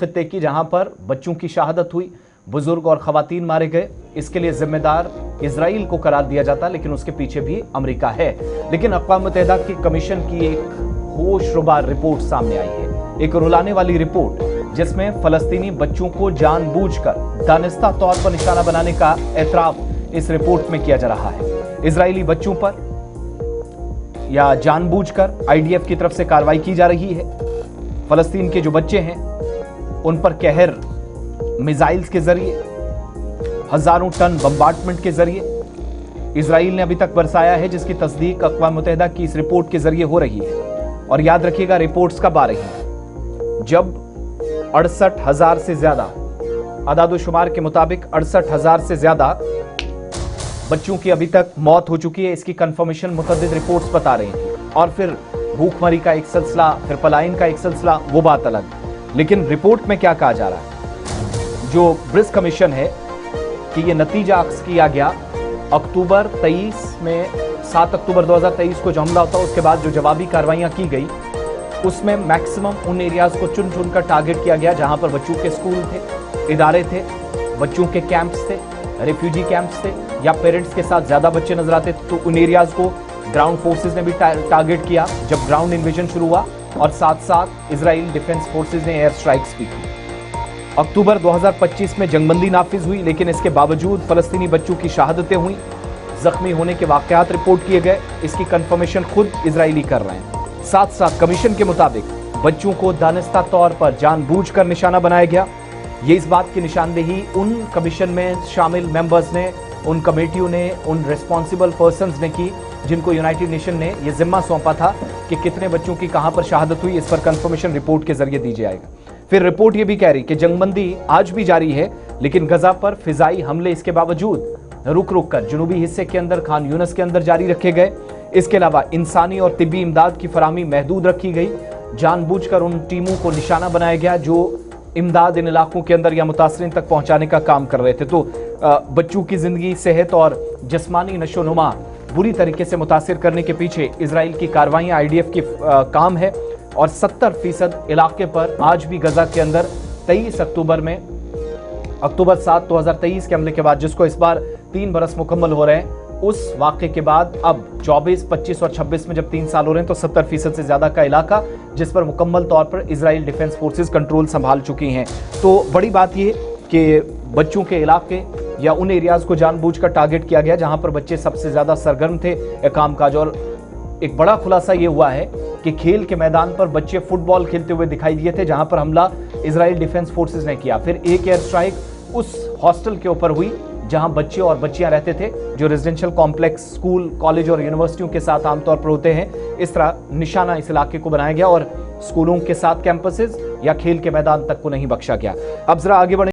खित्ते की जहां पर बच्चों की शहादत हुई, बुजुर्ग और खवातीन मारे गए। इसके लिए जिम्मेदार इजराइल को करार दिया जाता, लेकिन उसके पीछे भी अमेरिका है। लेकिन अक़वाम मुत्तहिदा की कमीशन की एक होशरुबा रिपोर्ट सामने आई है, एक रुलाने वाली रिपोर्ट, जिसमें फलस्तीनी बच्चों को जानबूझकर दानिस्ता तौर पर निशाना बनाने का एतराफ इस रिपोर्ट में किया जा रहा है। इजरायली बच्चों पर या जानबूझकर आईडीएफ की तरफ से कार्रवाई की जा रही है। फलस्तीन के जो बच्चे हैं उन पर कहर मिसाइल्स के जरिए, हजारों टन बम्बार्डमेंट के जरिए इजराइल ने अभी तक बरसाया है, जिसकी तस्दीक अक़वाम मुत्तहिदा की इस रिपोर्ट के जरिए हो रही है। और याद रखिएगा, रिपोर्ट्स कब आ रही हैं? जब 68,000 से ज्यादा, अदाद-ओ-शुमार के मुताबिक 68,000 से ज्यादा बच्चों की अभी तक मौत हो चुकी है। इसकी कंफर्मेशन मुतअद्दिद रिपोर्ट्स बता रही हैं। और फिर भूखमरी का एक सिलसिला, फिर पलायन का एक सिलसिला, वो बात अलग। लेकिन रिपोर्ट में क्या कहा जा रहा है? जो ब्रिस कमीशन है कि ये नतीजा अक्स किया गया अक्टूबर 23 में, 7 अक्टूबर 2023 को जो हमला होता, उसके बाद जो जवाबी कार्रवाइयां की गई, उसमें मैक्सिमम उन एरियाज को चुन चुनकर टारगेट किया गया जहां पर बच्चों के स्कूल थे, इदारे थे, बच्चों के कैंप्स थे, रिफ्यूजी कैंप्स थे, या पेरेंट्स के साथ ज्यादा बच्चे नजर आते थे। तो उन एरियाज को ग्राउंड फोर्सेज ने भी टारगेट किया जब ग्राउंड इन्वेजन शुरू हुआ, और साथ साथ इजराइल डिफेंस फोर्सेज ने एयर स्ट्राइक्स भी की। अक्टूबर 2025 में जंगबंदी नाफिज हुई, लेकिन इसके बावजूद फलस्तीनी बच्चों की शहादतें हुई, जख्मी होने के वाकयात रिपोर्ट किए गए। इसकी कंफर्मेशन खुद इजरायली कर रहे हैं। साथ साथ कमीशन के मुताबिक बच्चों को दानिस्ता तौर पर जानबूझकर निशाना बनाया गया। ये इस बात की निशानदेही उन कमीशन में शामिल मेंबर्स ने, उन कमेटियों ने, उन रिस्पॉन्सिबल पर्सन्स ने की, जिनको यूनाइटेड नेशन ने यह जिम्मा सौंपा था कि कितने बच्चों की कहां पर शहादत हुई, इस पर कंफर्मेशन रिपोर्ट के जरिए दी जाएगा। फिर रिपोर्ट यह भी कह रही कि जंगबंदी आज भी जारी है, लेकिन गजा पर फिजाई हमले इसके बावजूद रुक रुक कर जनूबी हिस्से के अंदर, खान यूनस के अंदर जारी रखे गए। इसके अलावा इंसानी और तिब्बी इमदाद की फराहमी महदूद रखी गई। जानबूझकर उन टीमों को निशाना बनाया गया जो इमदाद इन इलाकों के अंदर या मुतासरीन तक पहुंचाने का काम कर रहे थे। तो बच्चों की जिंदगी, सेहत और जिस्मानी नशोनुमा बुरी तरीके से मुतासिर करने के पीछे इजराइल की कार्रवाइयां, आईडीएफ की काम है। और 70% इलाके पर आज भी गजा के अंदर 23 अक्टूबर में, अक्टूबर 7, 2023 के हमले के बाद, जिसको इस बार 3 बरस मुकम्मल हो रहे हैं, उस वाक़े के बाद अब 24, 25 और 26 में जब 3 साल हो रहे हैं, तो 70% से ज्यादा का इलाका जिस पर मुकम्मल तौर पर इजराइल डिफेंस फोर्सेस कंट्रोल संभाल चुकी हैं। तो बड़ी बात यह कि बच्चों के इलाके या उन एरियाज को जानबूझकर टारगेट किया गया जहां पर बच्चे सबसे ज्यादा सरगर्म थे कामकाज। और एक बड़ा खुलासा यह हुआ है कि खेल के मैदान पर बच्चे फुटबॉल खेलते हुए दिखाई दिए थे, जहां पर हमला इजराइल डिफेंस फोर्सेस ने किया। फिर एक एयर स्ट्राइक उस हॉस्टल के ऊपर हुई जहां बच्चे और बच्चियां रहते थे, जो रेजिडेंशियल कॉम्प्लेक्स, स्कूल, कॉलेज और यूनिवर्सिटियों के साथ आमतौर पर होते हैं। इस तरह निशाना इस इलाके को बनाया गया और स्कूलों के साथ कैंपसेस या खेल के मैदान तक को नहीं बख्शा गया। अब जरा आगे बढ़े।